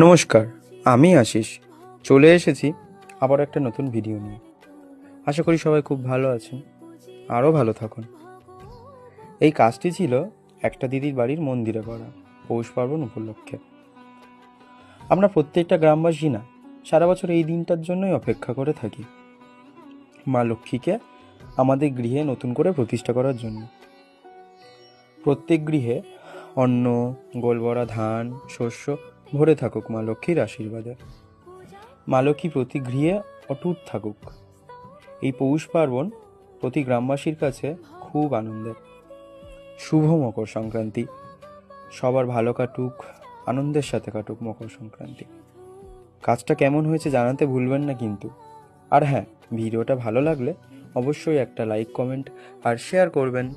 নমস্কার, আমি আশিস চলে এসেছি আবার একটা নতুন ভিডিও নিয়ে। আশা করি সবাই খুব ভালো আছেন, আরও ভালো থাকুন। এই কাজটি ছিল একটা দিদির বাড়ির মন্দিরে করা পৌষ পার্বণ উপলক্ষে। আমরা প্রত্যেকটা গ্রামবাসী না সারা বছর এই দিনটার জন্যই অপেক্ষা করে থাকি, মা লক্ষ্মীকে আমাদের গৃহে নতুন করে প্রতিষ্ঠা করার জন্য। প্রত্যেক গৃহে অন্ন, গোলভরা ধান, শস্য ভরে থাকুক মা লক্ষ্মীর আশীর্বাদে। মা লক্ষ্মী প্রতি গৃহে অটুট থাকুক। এই পৌষ পার্বণ প্রতি গ্রামবাসীর কাছে খুব আনন্দের। শুভ মকর সংক্রান্তি, সবার ভালো কাটুক, আনন্দের সাথে কাটুক মকর সংক্রান্তি। কাজটা কেমন হয়েছে জানাতে ভুলবেন না কিন্তু। আর হ্যাঁ, ভিডিওটা ভালো লাগলে অবশ্যই একটা লাইক, কমেন্ট আর শেয়ার করবেন।